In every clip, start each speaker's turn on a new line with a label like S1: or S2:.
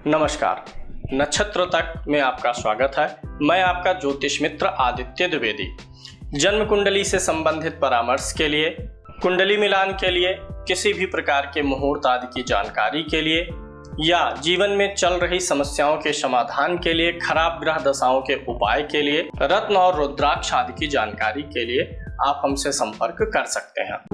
S1: नमस्कार। नक्षत्र तक में आपका स्वागत है। मैं आपका ज्योतिष मित्र आदित्य द्विवेदी। जन्म कुंडली से संबंधित परामर्श के लिए, कुंडली मिलान के लिए, किसी भी प्रकार के मुहूर्त आदि की जानकारी के लिए या जीवन में चल रही समस्याओं के समाधान के लिए, खराब ग्रह दशाओं के उपाय के लिए, रत्न और रुद्राक्ष आदि की जानकारी के लिए आप हमसे संपर्क कर सकते हैं।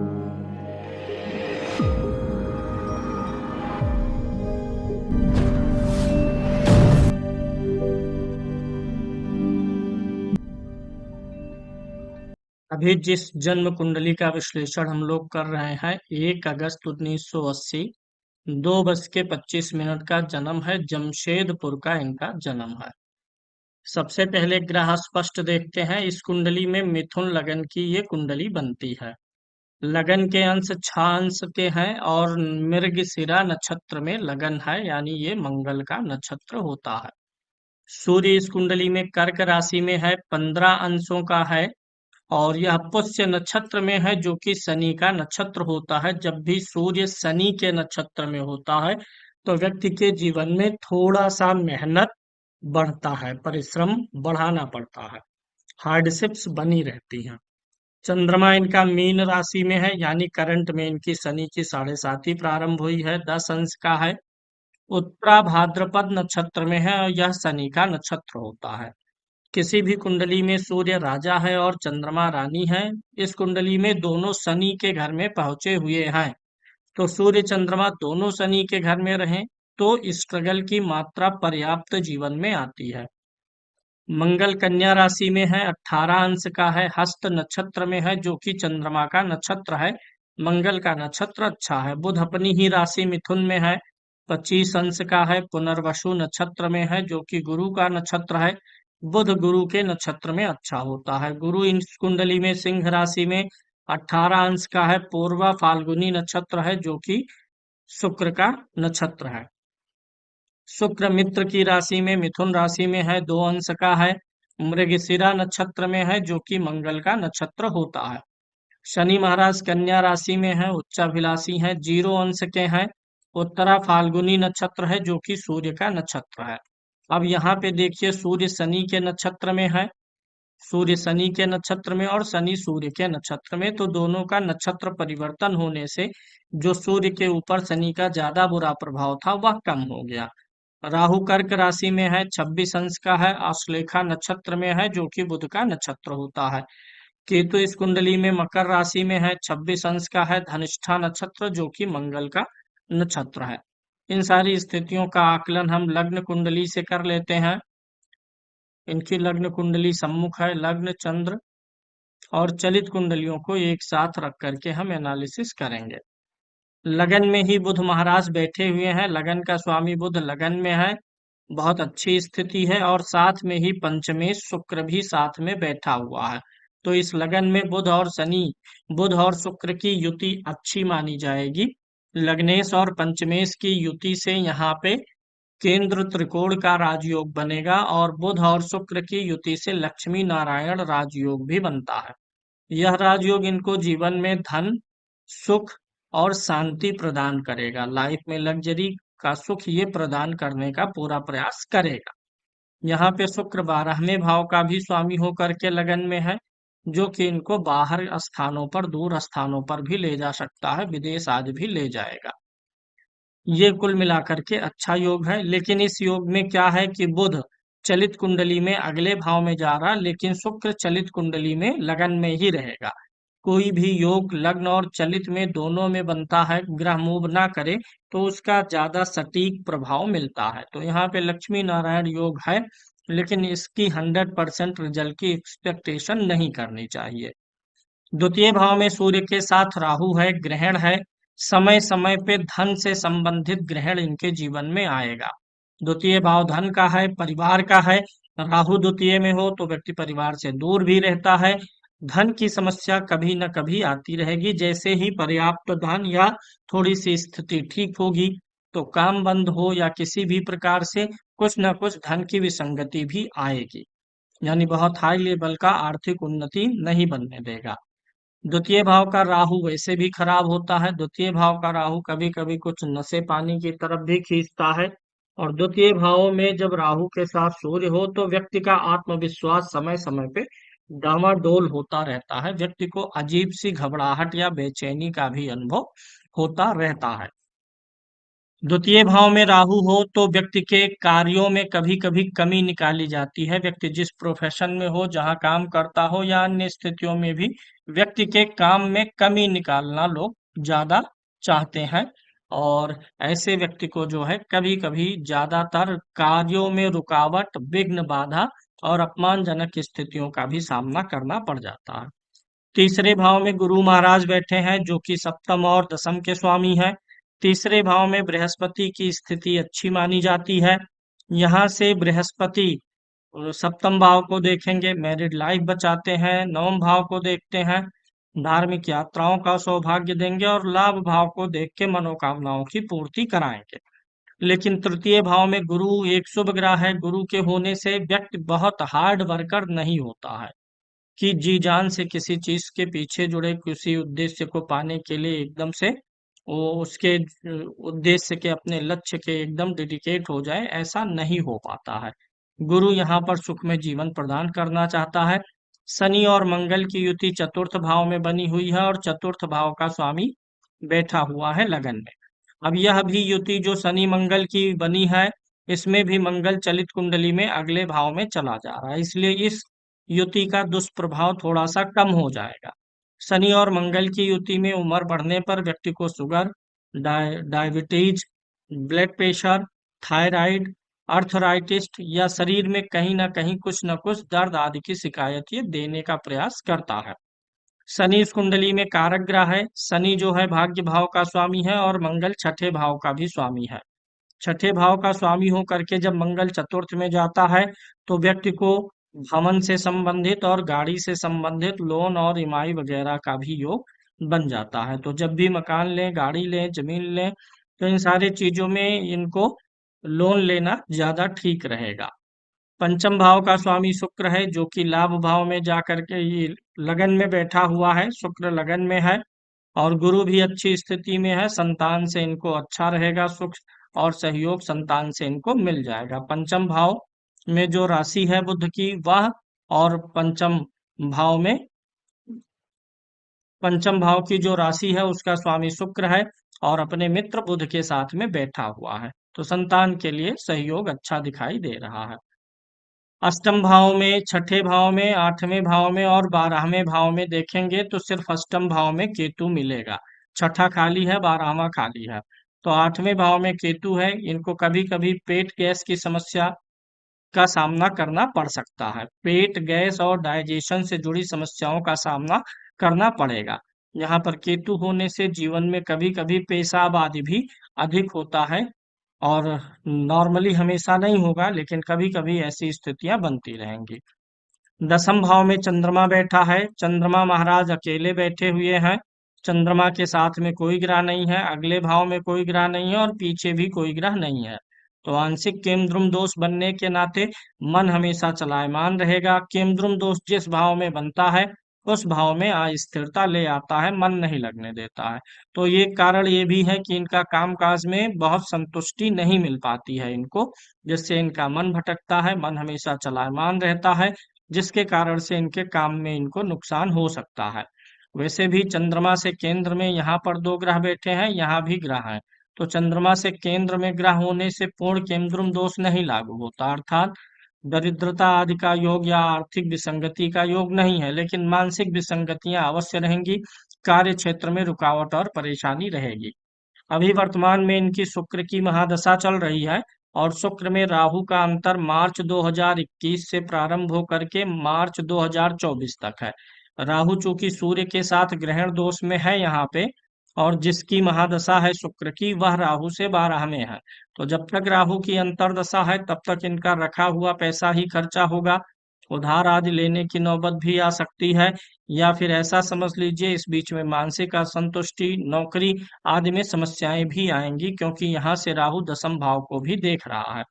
S1: अभी जिस जन्म कुंडली का विश्लेषण हम लोग कर रहे हैं 1 अगस्त 1980 2:25 का जन्म है। जमशेदपुर का इनका जन्म है। सबसे पहले ग्रह स्पष्ट देखते हैं। इस कुंडली में मिथुन लगन की ये कुंडली बनती है। लगन के अंश 6 अंश के हैं और मृगशिरा नक्षत्र में लगन है, यानी ये मंगल का नक्षत्र होता है। सूर्य इस कुंडली में कर्क राशि में है, 15 अंशों का है और यह पुष्य नक्षत्र में है, जो कि शनि का नक्षत्र होता है। जब भी सूर्य शनि के नक्षत्र में होता है तो व्यक्ति के जीवन में थोड़ा सा मेहनत बढ़ता है, परिश्रम बढ़ाना पड़ता है, हार्डशिप्स बनी रहती हैं। चंद्रमा इनका मीन राशि में है, यानी करंट में इनकी शनि की 7.5 प्रारंभ हुई है, 10 अंश का है। उत्तरा भाद्रपद नक्षत्र में है और यह शनि का नक्षत्र होता है। किसी भी कुंडली में सूर्य राजा है और चंद्रमा रानी है। इस कुंडली में दोनों शनि के घर में पहुंचे हुए हैं, तो सूर्य चंद्रमा दोनों शनि के घर में रहें तो स्ट्रगल की मात्रा पर्याप्त जीवन में आती है। मंगल कन्या राशि में है, 18 अंश का है, हस्त नक्षत्र में है, जो कि चंद्रमा का नक्षत्र है। मंगल का नक्षत्र अच्छा है। बुध अपनी ही राशि मिथुन में है, 25 अंश का है, पुनर्वसु नक्षत्र में है, जो कि गुरु का नक्षत्र है। बुध गुरु के नक्षत्र में अच्छा होता है। गुरु इन कुंडली में सिंह राशि में 18 अंश का है, पूर्वा फाल्गुनी नक्षत्र है, जो कि शुक्र का नक्षत्र है। शुक्र मित्र की राशि में मिथुन राशि में है, 2 अंश का है, मृगशिरा नक्षत्र में है, जो कि मंगल का नक्षत्र होता है। शनि महाराज कन्या राशि में है, उच्चाभिलाषी है, 0 अंश के हैं, उत्तरा फाल्गुनी नक्षत्र है, जो कि सूर्य का नक्षत्र है। अब यहाँ पे देखिए, सूर्य शनि के नक्षत्र में है, सूर्य शनि के नक्षत्र में और शनि सूर्य के नक्षत्र में, तो दोनों का नक्षत्र परिवर्तन होने से जो सूर्य के ऊपर शनि का ज्यादा बुरा प्रभाव था वह कम हो गया। राहु कर्क राशि में है, 26 अंश का है, आश्लेषा नक्षत्र में है, जो कि बुध का नक्षत्र होता है। केतु इस कुंडली में मकर राशि में है, 26 अंश का है, धनिष्ठा नक्षत्र, जो कि मंगल का नक्षत्र है। इन सारी स्थितियों का आकलन हम लग्न कुंडली से कर लेते हैं। इनकी लग्न कुंडली सम्मुख है। लग्न, चंद्र और चलित कुंडलियों को एक साथ रख करके हम एनालिसिस करेंगे। लगन में ही बुध महाराज बैठे हुए हैं, लगन का स्वामी बुध लगन में है, बहुत अच्छी स्थिति है और साथ में ही पंचमेश शुक्र भी साथ में बैठा हुआ है। तो इस लगन में बुध और शनि, बुध और शुक्र की युति अच्छी मानी जाएगी। लग्नेश और पंचमेश की युति से यहाँ पे केंद्र त्रिकोण का राजयोग बनेगा और बुध और शुक्र की युति से लक्ष्मी नारायण राजयोग भी बनता है। यह राजयोग इनको जीवन में धन, सुख और शांति प्रदान करेगा। लाइफ में लग्जरी का सुख ये प्रदान करने का पूरा प्रयास करेगा। यहाँ पे शुक्र 12वें भाव का भी स्वामी होकर के लगन में है, जो कि इनको बाहर स्थानों पर, दूर स्थानों पर भी ले जा सकता है, विदेश आदि भी ले जाएगा। ये कुल मिलाकर के अच्छा योग है। लेकिन इस योग में क्या है कि बुध चलित कुंडली में अगले भाव में जा रहा, लेकिन शुक्र चलित कुंडली में लगन में ही रहेगा। कोई भी योग लग्न और चलित में दोनों में बनता है, ग्रह मूव ना करे तो उसका ज्यादा सटीक प्रभाव मिलता है। तो यहाँ पे लक्ष्मी नारायण योग है, लेकिन इसकी 100% रिजल्ट की एक्सपेक्टेशन नहीं करनी चाहिए। द्वितीय भाव में सूर्य के साथ राहु है, ग्रहण है। समय समय पे धन से संबंधित ग्रहण इनके जीवन में आएगा। द्वितीय भाव धन का है, परिवार का है। राहु द्वितीय में हो तो व्यक्ति परिवार से दूर भी रहता है। धन की समस्या कभी न कभी आती रहेगी। जैसे ही पर्याप्त धन या थोड़ी सी स्थिति ठीक होगी तो काम बंद हो या किसी भी प्रकार से कुछ न कुछ धन की विसंगति भी आएगी, यानी बहुत हाई लेवल का आर्थिक उन्नति नहीं बनने देगा। द्वितीय भाव का राहु वैसे भी खराब होता है। द्वितीय भाव का राहु कभी कभी कुछ नशे पानी की तरफ भी खींचता है। और द्वितीय भाव में जब राहु के साथ सूर्य हो तो व्यक्ति का आत्मविश्वास समय समय पे डामाडोल होता रहता है। व्यक्ति को अजीब सी घबराहट या बेचैनी का भी अनुभव होता रहता है। द्वितीय भाव में राहु हो तो व्यक्ति के कार्यों में कभी कभी कमी निकाली जाती है। व्यक्ति जिस प्रोफेशन में हो, जहाँ काम करता हो या अन्य स्थितियों में भी व्यक्ति के काम में कमी निकालना लोग ज्यादा चाहते हैं। और ऐसे व्यक्ति को जो है कभी कभी ज्यादातर कार्यों में रुकावट, विघ्न, बाधा और अपमानजनक स्थितियों का भी सामना करना पड़ जाता है। तीसरे भाव में गुरु महाराज बैठे हैं जो कि सप्तम और दसम के स्वामी हैं। तीसरे भाव में बृहस्पति की स्थिति अच्छी मानी जाती है। यहाँ से बृहस्पति सप्तम भाव को देखेंगे, मैरिड लाइफ बचाते हैं। नवम भाव को देखते हैं, धार्मिक यात्राओं का सौभाग्य देंगे। और लाभ भाव को देख के मनोकामनाओं की पूर्ति कराएंगे। लेकिन तृतीय भाव में गुरु एक शुभ ग्रह है। गुरु के होने से व्यक्ति बहुत हार्ड वर्कर नहीं होता है कि जी जान से किसी चीज के पीछे जुड़े, किसी उद्देश्य को पाने के लिए एकदम से वो उसके उद्देश्य के, अपने लक्ष्य के एकदम डेडिकेट हो जाए, ऐसा नहीं हो पाता है। गुरु यहाँ पर सुखमय जीवन प्रदान करना चाहता है। शनि और मंगल की युति चतुर्थ भाव में बनी हुई है और चतुर्थ भाव का स्वामी बैठा हुआ है लगन में। अब यह भी युति जो शनि मंगल की बनी है, इसमें भी मंगल चलित कुंडली में अगले भाव में चला जा रहा है, इसलिए इस युति का दुष्प्रभाव थोड़ा सा कम हो जाएगा। शनि और मंगल की युति में उम्र बढ़ने पर व्यक्ति को sugar, diabetes, blood pressure, thyroid, arthritis या शरीर में कहीं ना कहीं कुछ न कुछ दर्द आदि की शिकायत ये देने का प्रयास करता है। शनि इस कुंडली में कारक ग्रह है। शनि जो है भाग्य भाव का स्वामी है और मंगल छठे भाव का भी स्वामी है। छठे भाव का स्वामी हो करके जब मंगल चतुर्थ में जाता है तो व्यक्ति को भवन से संबंधित और गाड़ी से संबंधित लोन और ईएमआई वगैरह का भी योग बन जाता है। तो जब भी मकान लें, गाड़ी लें, जमीन लें, तो इन सारी चीजों में इनको लोन लेना ज्यादा ठीक रहेगा। पंचम भाव का स्वामी शुक्र है जो कि लाभ भाव में जाकर के ये लगन में बैठा हुआ है। शुक्र लगन में है और गुरु भी अच्छी स्थिति में है। संतान से इनको अच्छा रहेगा, सुख और सहयोग संतान से इनको मिल जाएगा। पंचम भाव में जो राशि है बुध की, वह और भाव में पंचम भाव की जो राशि है उसका स्वामी शुक्र है और अपने मित्र बुध के साथ में बैठा हुआ है। तो संतान के लिए सहयोग अच्छा दिखाई दे रहा है। अष्टम भाव में, छठे भाव में, आठवें भाव में और 12वें भाव में देखेंगे तो सिर्फ अष्टम भाव में केतु मिलेगा। छठा खाली है, 12वां खाली है। तो आठवें भाव में केतु है। इनको कभी कभी पेट गैस की समस्या का सामना करना पड़ सकता है। पेट गैस और डाइजेशन से जुड़ी समस्याओं का सामना करना पड़ेगा। यहाँ पर केतु होने से जीवन में कभी कभी पेशाब आदि भी अधिक होता है और नॉर्मली हमेशा नहीं होगा, लेकिन कभी कभी ऐसी स्थितियां बनती रहेंगी। दसम भाव में चंद्रमा बैठा है। चंद्रमा महाराज अकेले बैठे हुए हैं। चंद्रमा के साथ में कोई ग्रह नहीं है, अगले भाव में कोई ग्रह नहीं है और पीछे भी कोई ग्रह नहीं है। तो आंशिक केमद्रुम दोष बनने के नाते मन हमेशा चलायमान रहेगा। केमद्रुम दोष जिस भाव में बनता है उस भाव में अस्थिरता ले आता है, मन नहीं लगने देता है। तो ये कारण ये भी है कि इनका कामकाज में बहुत संतुष्टि नहीं मिल पाती है इनको, जिससे इनका मन भटकता है, मन हमेशा चलायमान रहता है, जिसके कारण से इनके काम में इनको नुकसान हो सकता है। वैसे भी चंद्रमा से केंद्र में यहाँ पर दो ग्रह बैठे हैं, यहाँ भी ग्रह है। तो चंद्रमा से केंद्र में ग्रह होने से पूर्ण केंद्रुम दोष नहीं लागू होता, अर्थात दरिद्रता आदि का योग या आर्थिक विसंगति का योग नहीं है, लेकिन मानसिक विसंगतियां अवश्य रहेंगी। कार्य क्षेत्र में रुकावट और परेशानी रहेगी। अभी वर्तमान में इनकी शुक्र की महादशा चल रही है और शुक्र में राहु का अंतर मार्च 2021 से प्रारंभ होकर के मार्च 2024 तक है। राहु चूंकि सूर्य के साथ ग्रहण दोष में है यहाँ पे, और जिसकी महादशा है शुक्र की, वह राहु से 12 में है। तो जब तक राहु की अंतर्दशा है तब तक इनका रखा हुआ पैसा ही खर्चा होगा। उधार आदि लेने की नौबत भी आ सकती है, या फिर ऐसा समझ लीजिए इस बीच में मानसिक असंतुष्टि, नौकरी आदि में समस्याएं भी आएंगी, क्योंकि यहाँ से राहु दसम भाव को भी देख रहा है।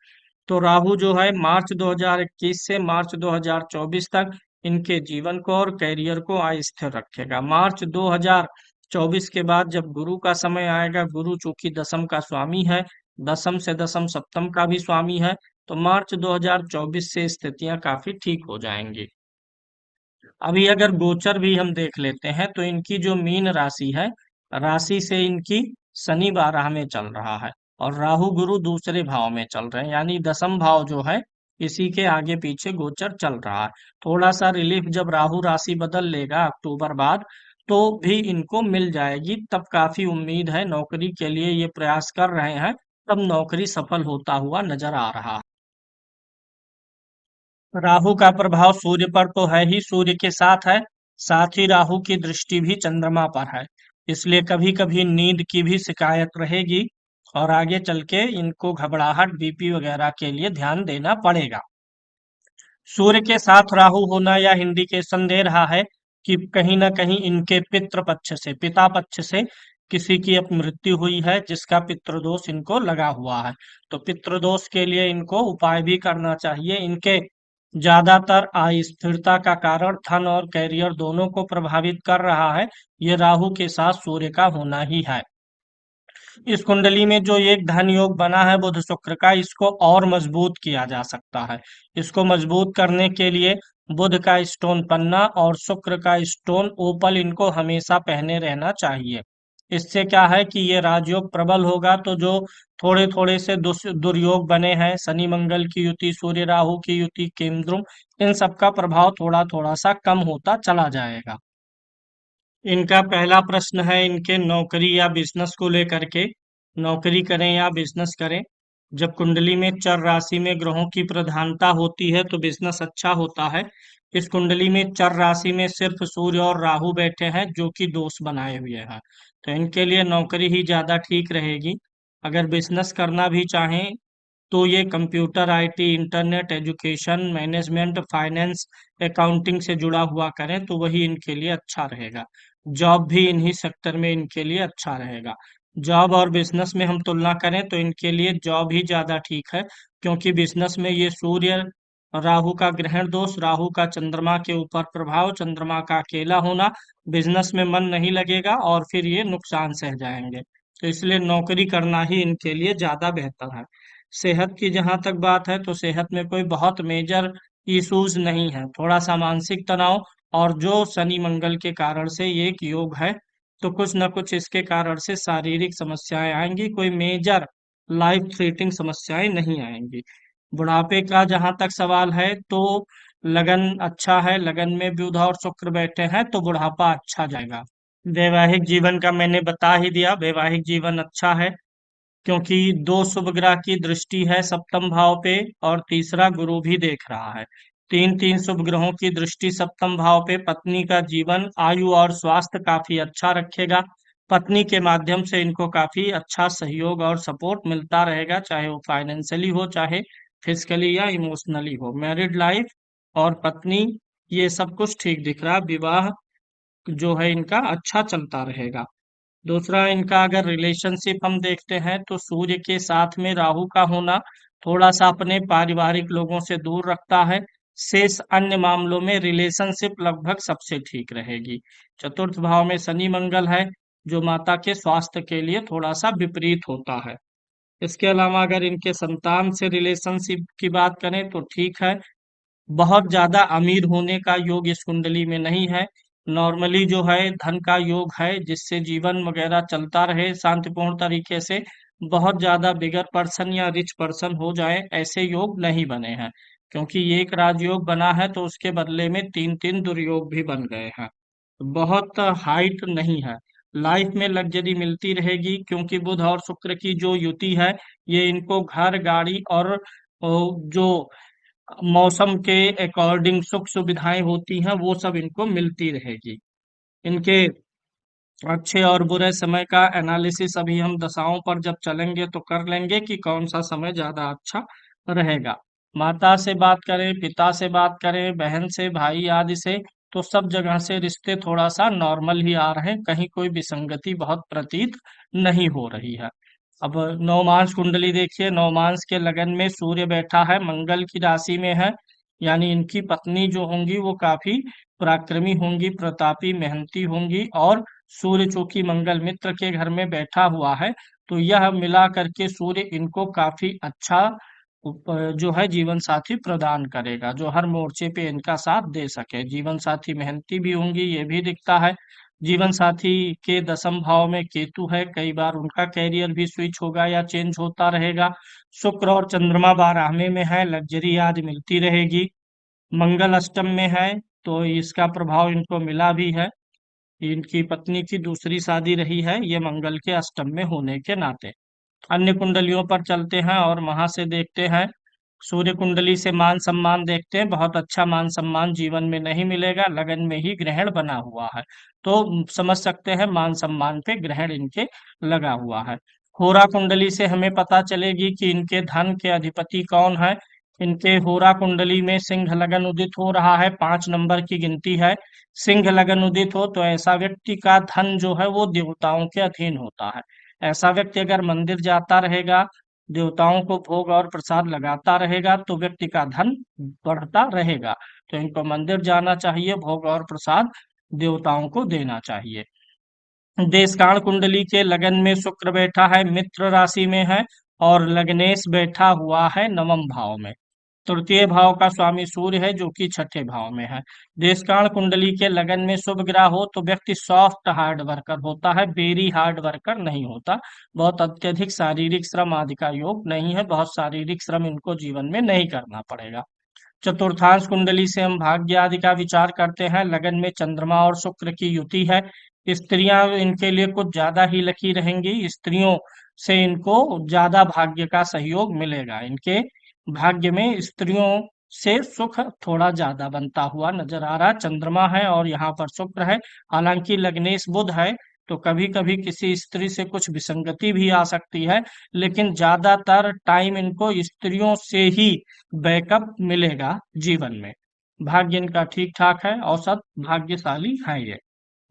S1: तो राहु जो है मार्च 2021 से मार्च 2024 तक इनके जीवन को और कैरियर को अस्थिर रखेगा। मार्च 2024 के बाद जब गुरु का समय आएगा, गुरु चूंकि दसम का स्वामी है, दसम से दसम सप्तम का भी स्वामी है। तो मार्च 2024 से स्थितियां काफी ठीक हो जाएंगी। अभी अगर गोचर भी हम देख लेते हैं तो इनकी जो मीन राशि है, राशि से इनकी शनि 12 में चल रहा है और राहु गुरु दूसरे भाव में चल रहे हैं, यानी दसम भाव जो है इसी के आगे पीछे गोचर चल रहा है। थोड़ा सा रिलीफ जब राहु राशि बदल लेगा अक्टूबर बाद, तो भी इनको मिल जाएगी। तब काफी उम्मीद है, नौकरी के लिए ये प्रयास कर रहे हैं, तब नौकरी सफल होता हुआ नजर आ रहा है। राहु का प्रभाव सूर्य पर तो है ही, सूर्य के साथ है, साथ ही राहु की दृष्टि भी चंद्रमा पर है। इसलिए कभी कभी नींद की भी शिकायत रहेगी और आगे चल के इनको घबराहट, बीपी वगैरह के लिए ध्यान देना पड़ेगा। सूर्य के साथ राहु होना या इंडिकेशन दे रहा है कि कहीं ना कहीं इनके पितृ पक्ष से, पिता पक्ष से किसी की अब मृत्यु हुई है, जिसका पितृदोष इनको लगा हुआ है। तो पितृदोष के लिए इनको उपाय भी करना चाहिए। इनके ज्यादातर अस्थिरता का कारण धन और कैरियर दोनों को प्रभावित कर रहा है, ये राहु के साथ सूर्य का होना ही है। इस कुंडली में जो एक धन योग बना है बुध शुक्र का, इसको और मजबूत किया जा सकता है। इसको मजबूत करने के लिए बुध का स्टोन पन्ना और शुक्र का स्टोन ओपल इनको हमेशा पहने रहना चाहिए। इससे क्या है कि ये राजयोग प्रबल होगा, तो जो थोड़े थोड़े से दुर्योग बने हैं, शनि मंगल की युति, सूर्य राहु की युति, केंद्रुम, इन सब का प्रभाव थोड़ा थोड़ा सा कम होता चला जाएगा। इनका पहला प्रश्न है इनके नौकरी या बिजनेस को लेकर के। नौकरी करें या बिजनेस करें, जब कुंडली में चर राशि में ग्रहों की प्रधानता होती है तो बिजनेस अच्छा होता है। इस कुंडली में चर राशि में सिर्फ सूर्य और राहु बैठे हैं जो कि दोष बनाए हुए हैं, तो इनके लिए नौकरी ही ज्यादा ठीक रहेगी। अगर बिजनेस करना भी चाहें तो ये computer, IT, internet, education, management, finance, accounting से जुड़ा हुआ करें तो वही इनके लिए अच्छा रहेगा। जॉब भी इन्हीं सेक्टर में इनके लिए अच्छा रहेगा। जॉब और बिजनेस में हम तुलना करें तो इनके लिए जॉब ही ज्यादा ठीक है, क्योंकि बिजनेस में ये सूर्य राहु का ग्रहण दोष, राहु का चंद्रमा के ऊपर प्रभाव, चंद्रमा का अकेला होना, बिजनेस में मन नहीं लगेगा और फिर ये नुकसान सह जाएंगे। तो इसलिए नौकरी करना ही इनके लिए ज्यादा बेहतर है। सेहत की जहां तक बात है तो सेहत में कोई बहुत मेजर इश्यूज नहीं है, थोड़ा सा मानसिक तनाव और जो शनि मंगल के कारण से ये एक योग है, तो कुछ न कुछ इसके कारण से शारीरिक समस्याएं आएंगी, कोई मेजर लाइफ थ्रेटिंग समस्याएं नहीं आएंगी। बुढ़ापे का जहां तक सवाल है तो लगन अच्छा है, लगन में बुध और शुक्र बैठे हैं तो बुढ़ापा अच्छा जाएगा। वैवाहिक जीवन का मैंने बता ही दिया, वैवाहिक जीवन अच्छा है, क्योंकि दो शुभ ग्रह की दृष्टि है सप्तम भाव पे और तीसरा गुरु भी देख रहा है। तीन तीन शुभ ग्रहों की दृष्टि सप्तम भाव पे पत्नी का जीवन, आयु और स्वास्थ्य काफी अच्छा रखेगा। पत्नी के माध्यम से इनको काफी अच्छा सहयोग और सपोर्ट मिलता रहेगा, चाहे वो फाइनेंशियली हो, चाहे फिजिकली या इमोशनली हो। मैरिड लाइफ और पत्नी, ये सब कुछ ठीक दिख रहा है। विवाह जो है इनका अच्छा चलता रहेगा। दूसरा, इनका अगर रिलेशनशिप हम देखते हैं तो सूर्य के साथ में राहु का होना थोड़ा सा अपने पारिवारिक लोगों से दूर रखता है। शेष अन्य मामलों में रिलेशनशिप लगभग सबसे ठीक रहेगी। चतुर्थ भाव में शनि मंगल है, जो माता के स्वास्थ्य के लिए थोड़ा सा विपरीत होता है। इसके अलावा अगर इनके संतान से रिलेशनशिप की बात करें तो ठीक है। बहुत ज्यादा अमीर होने का योग इस कुंडली में नहीं है। नॉर्मली जो है धन का योग है, जिससे जीवन वगैरह चलता रहे शांतिपूर्ण तरीके से। बहुत ज्यादा बिगर पर्सन या रिच पर्सन हो जाए, ऐसे योग नहीं बने हैं, क्योंकि ये एक राजयोग बना है तो उसके बदले में तीन तीन दुर्योग भी बन गए हैं। बहुत हाइट नहीं है। लाइफ में लग्जरी मिलती रहेगी, क्योंकि बुध और शुक्र की जो युति है, ये इनको घर, गाड़ी और जो मौसम के अकॉर्डिंग सुख सुविधाएं होती हैं वो सब इनको मिलती रहेगी। इनके अच्छे और बुरे समय का एनालिसिस अभी हम दशाओं पर जब चलेंगे तो कर लेंगे कि कौन सा समय ज्यादा अच्छा रहेगा। माता से बात करें, पिता से बात करें, बहन से, भाई आदि से, तो सब जगह से रिश्ते थोड़ा सा नॉर्मल ही आ रहे हैं, कहीं कोई विसंगति बहुत प्रतीत नहीं हो रही है। अब नवमांश कुंडली देखिए, नवमांश के लगन में सूर्य बैठा है, मंगल की राशि में है, यानी इनकी पत्नी जो होंगी वो काफी पराक्रमी होंगी, प्रतापी, मेहनती होंगी। और सूर्य चूंकि मंगल मित्र के घर में बैठा हुआ है तो यह मिला करके सूर्य इनको काफी अच्छा जो है जीवन साथी प्रदान करेगा, जो हर मोर्चे पे इनका साथ दे सके। जीवन साथी मेहनती भी होंगी, ये भी दिखता है। जीवन साथी के दसम भाव में केतु है, कई बार उनका कैरियर भी स्विच होगा या चेंज होता रहेगा। शुक्र और चंद्रमा 12वें में है, लग्जरी आज मिलती रहेगी। मंगल अष्टम में है, तो इसका प्रभाव इनको मिला भी है। इनकी पत्नी की दूसरी शादी रही है, ये मंगल के अष्टम में होने के नाते। अन्य कुंडलियों पर चलते हैं और वहां से देखते हैं। सूर्य कुंडली से मान सम्मान देखते हैं, बहुत अच्छा मान सम्मान जीवन में नहीं मिलेगा, लगन में ही ग्रहण बना हुआ है। तो समझ सकते हैं मान सम्मान पे ग्रहण इनके लगा हुआ है। होरा कुंडली से हमें पता चलेगी कि इनके धन के अधिपति कौन है। इनके होरा कुंडली में सिंह लगन उदित हो रहा है, 5 नंबर की गिनती है। सिंह लगन उदित हो तो ऐसा व्यक्ति का धन जो है वो देवताओं के अधीन होता है। ऐसा व्यक्ति अगर मंदिर जाता रहेगा, देवताओं को भोग और प्रसाद लगाता रहेगा, तो व्यक्ति का धन बढ़ता रहेगा। तो इनको मंदिर जाना चाहिए, भोग और प्रसाद देवताओं को देना चाहिए। देशकाल कुंडली के लगन में शुक्र बैठा है, मित्र राशि में है, और लग्नेश बैठा हुआ है नवम भाव में। तृतीय भाव का स्वामी सूर्य है, जो कि छठे भाव में है। देशकाल कुंडली के लगन में शुभ ग्रह हो तो व्यक्ति सॉफ्ट हार्ड वर्कर होता है, वेरी हार्ड वर्कर नहीं होता। बहुत अत्यधिक शारीरिक श्रम आदि का योग नहीं है, बहुत शारीरिक श्रम इनको जीवन में नहीं करना पड़ेगा। चतुर्थांश कुंडली से हम भाग्य आदि का विचार करते हैं। लगन में चंद्रमा और शुक्र की युति है। स्त्रियां इनके लिए कुछ ज्यादा ही लकी रहेंगी, स्त्रियों से इनको ज्यादा भाग्य का सहयोग मिलेगा। इनके भाग्य में स्त्रियों से सुख थोड़ा ज्यादा बनता हुआ नजर आ रहा है। चंद्रमा है और यहाँ पर शुक्र है, हालांकि लग्नेश बुध है, तो कभी कभी किसी स्त्री से कुछ विसंगति भी आ सकती है, लेकिन ज्यादातर टाइम इनको स्त्रियों से ही बैकअप मिलेगा जीवन में। भाग्य इनका ठीक ठाक है, औसत भाग्यशाली है ये,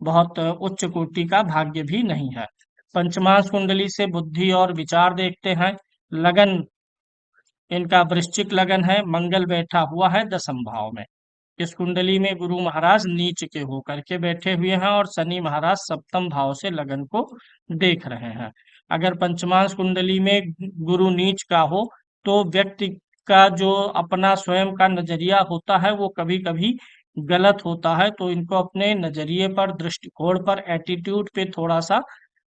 S1: बहुत उच्च कोटि का भाग्य भी नहीं है। पंचमांश कुंडली से बुद्धि और विचार देखते हैं। लगन इनका वृश्चिक लगन है, मंगल बैठा हुआ है दसम भाव में। इस कुंडली में गुरु महाराज नीच के होकर के बैठे हुए हैं और शनि महाराज सप्तम भाव से लगन को देख रहे हैं। अगर पंचमांश कुंडली में गुरु नीच का हो तो व्यक्ति का जो अपना स्वयं का नजरिया होता है वो कभी कभी गलत होता है, तो इनको अपने नजरिए पर, दृष्टिकोण पर, एटीट्यूड पे थोड़ा सा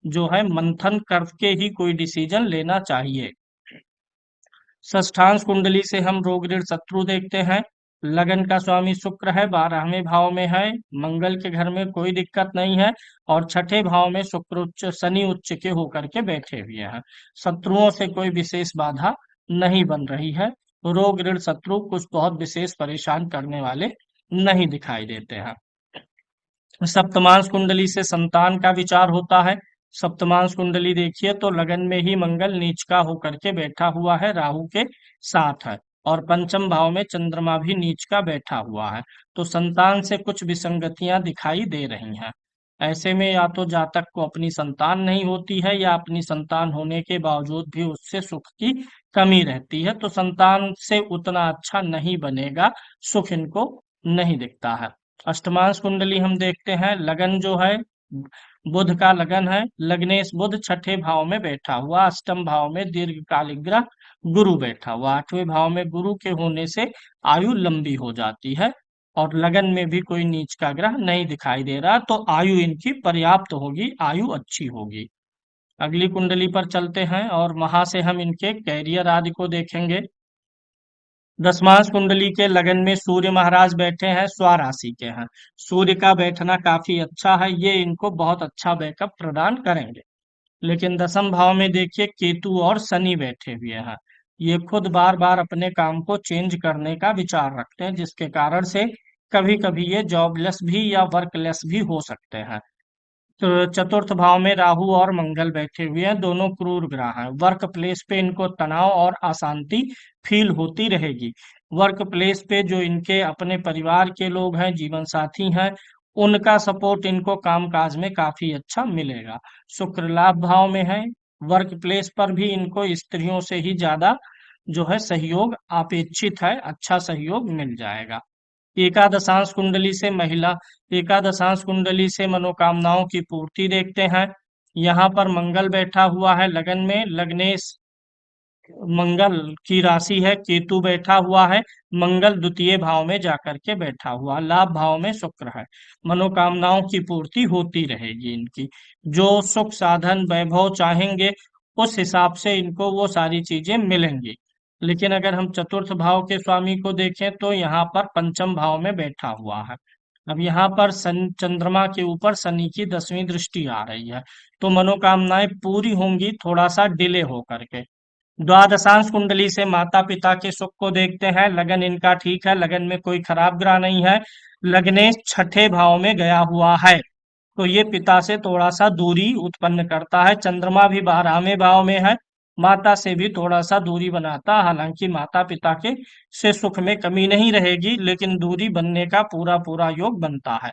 S1: जो है मंथन करके ही कोई डिसीजन लेना चाहिए। षष्ठांश कुंडली से हम रोग ऋण शत्रु देखते हैं। लगन का स्वामी शुक्र है, 12वें भाव में है, मंगल के घर में कोई दिक्कत नहीं है, और छठे भाव में शुक्र उच्च, शनि उच्च के होकर के बैठे हुए हैं। शत्रुओं से कोई विशेष बाधा नहीं बन रही है। रोग ऋण शत्रु कुछ बहुत विशेष परेशान करने वाले नहीं दिखाई देते हैं। सप्तमांश कुंडली से संतान का विचार होता है। सप्तमांश कुंडली देखिए तो लगन में ही मंगल नीच का होकर के बैठा हुआ है, राहु के साथ है, और पंचम भाव में चंद्रमा भी नीच का बैठा हुआ है। तो संतान से कुछ विसंगतियां दिखाई दे रही हैं। ऐसे में या तो जातक को अपनी संतान नहीं होती है, या अपनी संतान होने के बावजूद भी उससे सुख की कमी रहती है, तो संतान से उतना अच्छा नहीं बनेगा, सुख इनको नहीं दिखता है। अष्टमांश कुंडली हम देखते हैं। लगन जो है बुध का लगन है, लग्नेश बुध छठे भाव में बैठा हुआ, अष्टम भाव में दीर्घकालिक ग्रह गुरु बैठा हुआ। 8वें भाव में गुरु के होने से आयु लंबी हो जाती है, और लगन में भी कोई नीच का ग्रह नहीं दिखाई दे रहा, तो आयु इनकी पर्याप्त होगी, आयु अच्छी होगी। अगली कुंडली पर चलते हैं और वहां से हम इनके कैरियर आदि को देखेंगे। दसमांश कुंडली के लगन में सूर्य महाराज बैठे हैं, स्वराशि के हैं। सूर्य का बैठना काफी अच्छा है, ये इनको बहुत अच्छा बैकअप प्रदान करेंगे। लेकिन दसम भाव में देखिए केतु और शनि बैठे हुए हैं। ये खुद बार बार अपने काम को चेंज करने का विचार रखते हैं, जिसके कारण से कभी कभी ये जॉबलेस भी या वर्कलेस भी हो सकते हैं। तो चतुर्थ भाव में राहु और मंगल बैठे हुए हैं, दोनों क्रूर ग्रह हैं। वर्क प्लेस पे इनको तनाव और अशांति फील होती रहेगी। वर्क प्लेस पे जो इनके अपने परिवार के लोग हैं, जीवन साथी हैं, उनका सपोर्ट इनको कामकाज में काफी अच्छा मिलेगा। शुक्र लाभ भाव में है, वर्क प्लेस पर भी इनको स्त्रियों से ही ज्यादा जो है सहयोग अपेक्षित है, अच्छा सहयोग मिल जाएगा। एकादशांश कुंडली से महिला, एकादशांश कुंडली से मनोकामनाओं की पूर्ति देखते हैं। यहाँ पर मंगल बैठा हुआ है लगन में, लग्नेश मंगल की राशि है, केतु बैठा हुआ है, मंगल द्वितीय भाव में जाकर के बैठा हुआ, लाभ भाव में शुक्र है। मनोकामनाओं की पूर्ति होती रहेगी इनकी, जो सुख साधन वैभव चाहेंगे उस हिसाब से इनको वो सारी चीजें मिलेंगी। लेकिन अगर हम चतुर्थ भाव के स्वामी को देखें तो यहाँ पर पंचम भाव में बैठा हुआ है। अब यहाँ पर चंद्रमा के ऊपर शनि की 10वीं दृष्टि आ रही है, तो मनोकामनाएं पूरी होंगी, थोड़ा सा डिले हो करके। द्वादशांश कुंडली से माता पिता के सुख को देखते हैं, लगन इनका ठीक है, लगन में कोई खराब ग्रह नहीं है, लग्नेश छठे भाव में गया हुआ है, तो ये पिता से थोड़ा सा दूरी उत्पन्न करता है। चंद्रमा भी 12वें भाव में है, माता से भी थोड़ा सा दूरी बनाता, हालांकि माता पिता के से सुख में कमी नहीं रहेगी, लेकिन दूरी बनने का पूरा पूरा योग बनता है।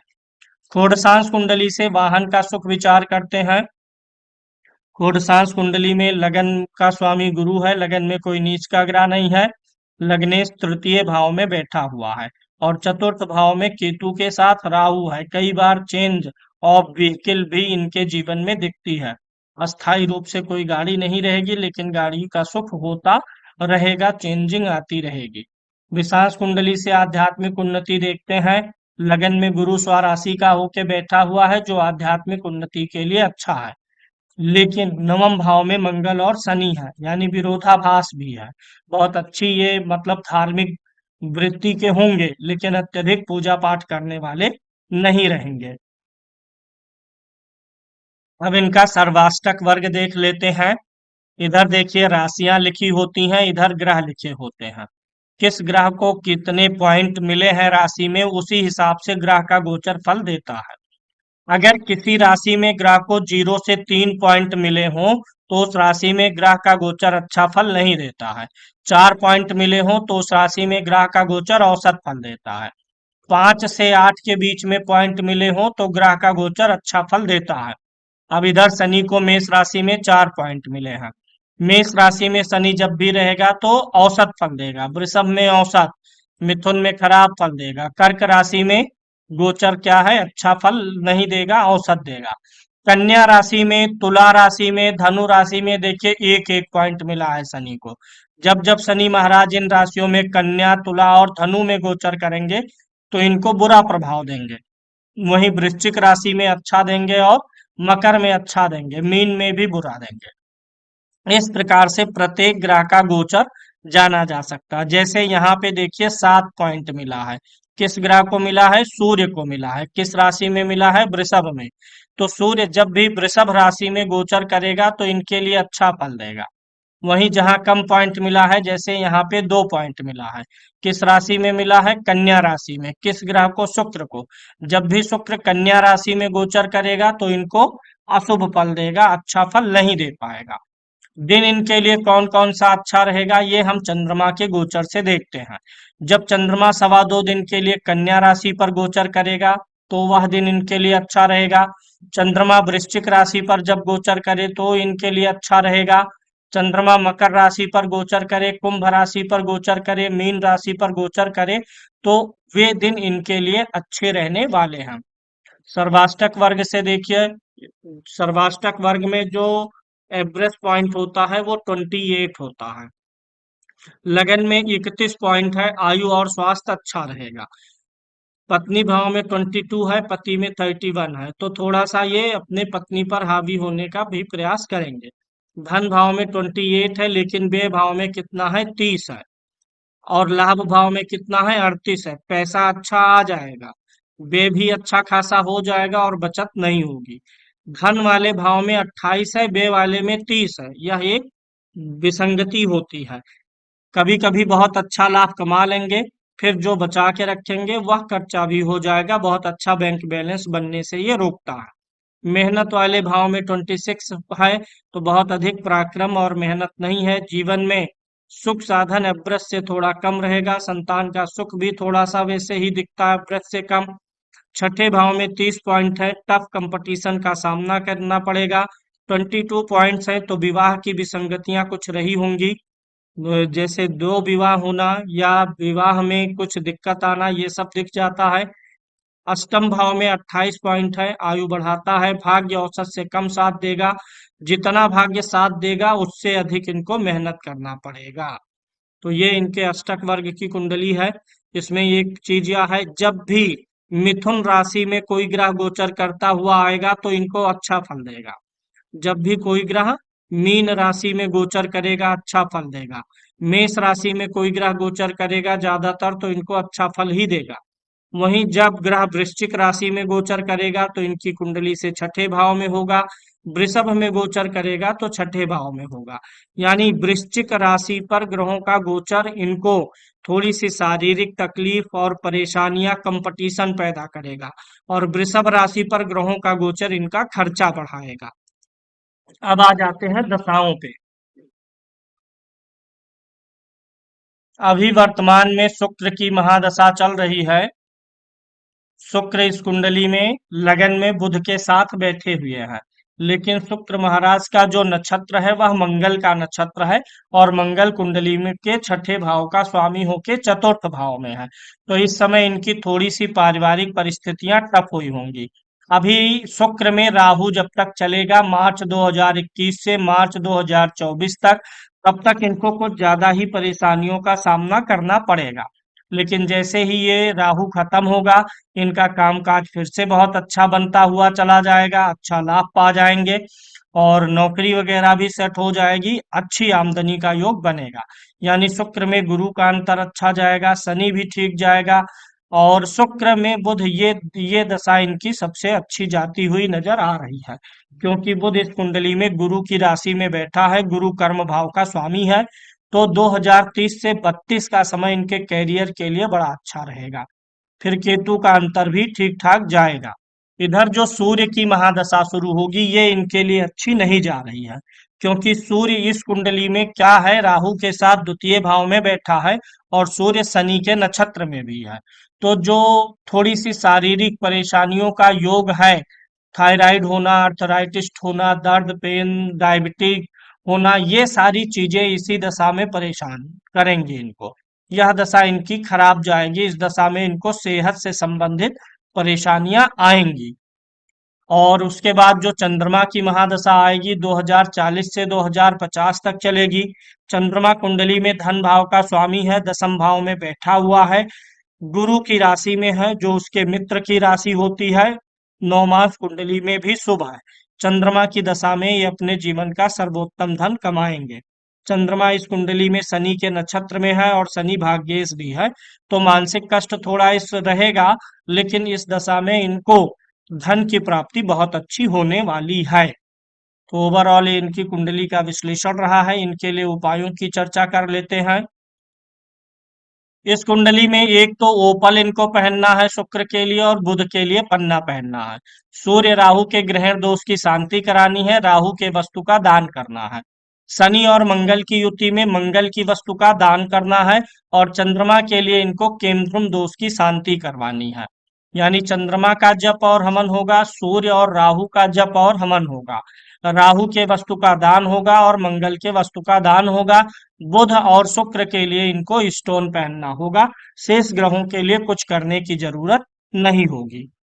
S1: षोडशांश कुंडली से वाहन का सुख विचार करते हैं। षोडशांश कुंडली में लगन का स्वामी गुरु है, लगन में कोई नीच का ग्रह नहीं है, लग्नेश तृतीय भाव में बैठा हुआ है, और चतुर्थ भाव में केतु के साथ राहु है। कई बार चेंज ऑफ व्हीकल भी इनके जीवन में दिखती है, अस्थायी रूप से कोई गाड़ी नहीं रहेगी, लेकिन गाड़ी का सुख होता रहेगा, चेंजिंग आती रहेगी। विषांश कुंडली से आध्यात्मिक उन्नति देखते हैं, लगन में गुरु स्वराशि का होके बैठा हुआ है, जो आध्यात्मिक उन्नति के लिए अच्छा है। लेकिन नवम भाव में मंगल और शनि है, यानी विरोधाभास भी है। बहुत अच्छी ये मतलब धार्मिक वृत्ति के होंगे, लेकिन अत्यधिक पूजा पाठ करने वाले नहीं रहेंगे। अब इनका सर्वाष्टक वर्ग देख लेते हैं। इधर देखिए राशियां लिखी होती हैं, इधर ग्रह लिखे होते हैं। किस ग्रह को कितने पॉइंट मिले हैं राशि में, उसी हिसाब से ग्रह का गोचर फल देता है। अगर किसी राशि में ग्रह को 0 से 3 पॉइंट मिले हों तो उस राशि में ग्रह का गोचर अच्छा फल नहीं देता है। 4 पॉइंट मिले हों तो उस राशि में ग्रह का गोचर औसत फल देता है। 5 से 8 के बीच में पॉइंट मिले हों तो ग्रह का गोचर अच्छा फल देता है। अब इधर शनि को मेष राशि में 4 पॉइंट मिले हैं। मेष राशि में शनि जब भी रहेगा तो औसत फल देगा, वृषभ में औसत, मिथुन में खराब फल देगा, कर्क राशि में गोचर क्या है, अच्छा फल नहीं देगा, औसत देगा। कन्या राशि में, तुला राशि में, धनु राशि में देखिए एक एक पॉइंट मिला है शनि को। जब जब शनि महाराज इन राशियों में कन्या, तुला और धनु में गोचर करेंगे तो इनको बुरा प्रभाव देंगे। वहीं वृश्चिक राशि में अच्छा देंगे और मकर में अच्छा देंगे, मीन में भी बुरा देंगे। इस प्रकार से प्रत्येक ग्रह का गोचर जाना जा सकता है। जैसे यहाँ पे देखिए 7 पॉइंट मिला है, किस ग्रह को मिला है, सूर्य को मिला है, किस राशि में मिला है, वृषभ में। तो सूर्य जब भी वृषभ राशि में गोचर करेगा तो इनके लिए अच्छा फल देगा। वहीं जहां कम पॉइंट मिला है, जैसे यहाँ पे 2 पॉइंट मिला है, किस राशि में मिला है, कन्या राशि में, किस ग्रह को, शुक्र को। जब भी शुक्र कन्या राशि में गोचर करेगा तो इनको अशुभ फल देगा, अच्छा फल नहीं दे पाएगा। दिन इनके लिए कौन कौन सा अच्छा रहेगा, ये हम चंद्रमा के गोचर से देखते हैं। जब चंद्रमा 2.25 दिन के लिए कन्या राशि पर गोचर करेगा तो वह दिन इनके लिए अच्छा रहेगा। चंद्रमा वृश्चिक राशि पर जब गोचर करे तो इनके लिए अच्छा रहेगा। चंद्रमा मकर राशि पर गोचर करे, कुंभ राशि पर गोचर करे, मीन राशि पर गोचर करे, तो वे दिन इनके लिए अच्छे रहने वाले हैं। सर्वाष्टक वर्ग से देखिए, सर्वाष्टक वर्ग में जो एवरेज पॉइंट होता है वो 28 होता है। लगन में 31 पॉइंट है, आयु और स्वास्थ्य अच्छा रहेगा। पत्नी भाव में 22 है, पति में 31 है, तो थोड़ा सा ये अपने पत्नी पर हावी होने का भी प्रयास करेंगे। धन भाव में 28 है, लेकिन व्यय भाव में कितना है, 30 है, और लाभ भाव में कितना है, 38 है। पैसा अच्छा आ जाएगा, व्यय भी अच्छा खासा हो जाएगा और बचत नहीं होगी। धन वाले भाव में 28 है, व्यय वाले में 30 है, यह एक विसंगति होती है। कभी कभी बहुत अच्छा लाभ कमा लेंगे, फिर जो बचा के रखेंगे वह खर्चा भी हो जाएगा, बहुत अच्छा बैंक बैलेंस बनने से ये रोकता है। मेहनत वाले भाव में 26 है, तो बहुत अधिक पराक्रम और मेहनत नहीं है। जीवन में सुख साधन एवरेज से थोड़ा कम रहेगा, संतान का सुख भी थोड़ा सा वैसे ही दिखता है, एवरेज से कम। छठे भाव में 30 पॉइंट है, टफ कंपटीशन का सामना करना पड़ेगा। 22 पॉइंट्स है, तो विवाह की विसंगतियां कुछ रही होंगी, जैसे दो विवाह होना या विवाह में कुछ दिक्कत आना, ये सब दिख जाता है। अष्टम भाव में 28 पॉइंट है, आयु बढ़ाता है, भाग्य औसत से कम साथ देगा, जितना भाग्य साथ देगा उससे अधिक इनको मेहनत करना पड़ेगा। तो ये इनके अष्टक वर्ग की कुंडली है। इसमें एक चीज यह है, जब भी मिथुन राशि में कोई ग्रह गोचर करता हुआ आएगा तो इनको अच्छा फल देगा। जब भी कोई ग्रह मीन राशि में गोचर करेगा अच्छा फल देगा। मेष राशि में कोई ग्रह गोचर करेगा ज्यादातर तो इनको अच्छा फल ही देगा। वहीं जब ग्रह वृश्चिक राशि में गोचर करेगा तो इनकी कुंडली से छठे भाव में होगा। वृषभ में गोचर करेगा तो छठे भाव में होगा। यानी वृश्चिक राशि पर ग्रहों का गोचर इनको थोड़ी सी शारीरिक तकलीफ और परेशानियां, कंपटीशन पैदा करेगा। और वृषभ राशि पर ग्रहों का गोचर इनका खर्चा बढ़ाएगा। अब आ जाते हैं दशाओं पे। अभी वर्तमान में शुक्र की महादशा चल रही है। शुक्र इस कुंडली में लगन में बुध के साथ बैठे हुए हैं। लेकिन शुक्र महाराज का जो नक्षत्र है वह मंगल का नक्षत्र है, और मंगल कुंडली में के छठे भाव का स्वामी होके चतुर्थ भाव में है। तो इस समय इनकी थोड़ी सी पारिवारिक परिस्थितियां टफ हुई होंगी। अभी शुक्र में राहु जब तक चलेगा मार्च 2021 से मार्च 2024 तक, तब तक इनको कुछ ज्यादा ही परेशानियों का सामना करना पड़ेगा। लेकिन जैसे ही ये राहु खत्म होगा, इनका कामकाज फिर से बहुत अच्छा बनता हुआ चला जाएगा, अच्छा लाभ पा जाएंगे, और नौकरी वगैरह भी सेट हो जाएगी, अच्छी आमदनी का योग बनेगा। यानी शुक्र में गुरु का अंतर अच्छा जाएगा, शनि भी ठीक जाएगा, और शुक्र में बुध, ये दशा इनकी सबसे अच्छी जाती हुई नजर आ रही है। क्योंकि बुध इस कुंडली में गुरु की राशि में बैठा है, गुरु कर्म भाव का स्वामी है। तो 2030 से 32 का समय इनके कैरियर के लिए बड़ा अच्छा रहेगा। फिर केतु का अंतर भी ठीक ठाक जाएगा। इधर जो सूर्य की महादशा शुरू होगी ये इनके लिए अच्छी नहीं जा रही है। क्योंकि सूर्य इस कुंडली में क्या है, राहु के साथ द्वितीय भाव में बैठा है, और सूर्य शनि के नक्षत्र में भी है। तो जो थोड़ी सी शारीरिक परेशानियों का योग है, थायराइड होना, अर्थराइटिस होना, दर्द, पेन, डायबिटीज होना, ये सारी चीजें इसी दशा में परेशान करेंगी इनको। यह दशा इनकी खराब जाएगी। इस दशा में इनको सेहत से संबंधित परेशानियां आएंगी। और उसके बाद जो चंद्रमा की महादशा आएगी 2040 से 2050 तक चलेगी। चंद्रमा कुंडली में धन भाव का स्वामी है, दसम भाव में बैठा हुआ है, गुरु की राशि में है जो उसके मित्र की राशि होती है। नौमास कुंडली में भी शुभ है। चंद्रमा की दशा में ये अपने जीवन का सर्वोत्तम धन कमाएंगे। चंद्रमा इस कुंडली में शनि के नक्षत्र में है, और शनि भाग्येश भी है। तो मानसिक कष्ट थोड़ा इस रहेगा, लेकिन इस दशा में इनको धन की प्राप्ति बहुत अच्छी होने वाली है। तो ओवरऑल इनकी कुंडली का विश्लेषण रहा है। इनके लिए उपायों की चर्चा कर लेते हैं। इस कुंडली में एक तो ओपल इनको पहनना है शुक्र के लिए, और बुध के लिए पन्ना पहनना है। सूर्य राहु के ग्रहण दोष की शांति करानी है, राहु के वस्तु का दान करना है। शनि और मंगल की युति में मंगल की वस्तु का दान करना है, और चंद्रमा के लिए इनको केंद्रुम दोष की शांति करवानी है। यानी चंद्रमा का जप और हवन होगा, सूर्य और राहु का जप और हवन होगा, राहु के वस्तु का दान होगा और मंगल के वस्तु का दान होगा। बुध और शुक्र के लिए इनको स्टोन पहनना होगा। शेष ग्रहों के लिए कुछ करने की जरूरत नहीं होगी।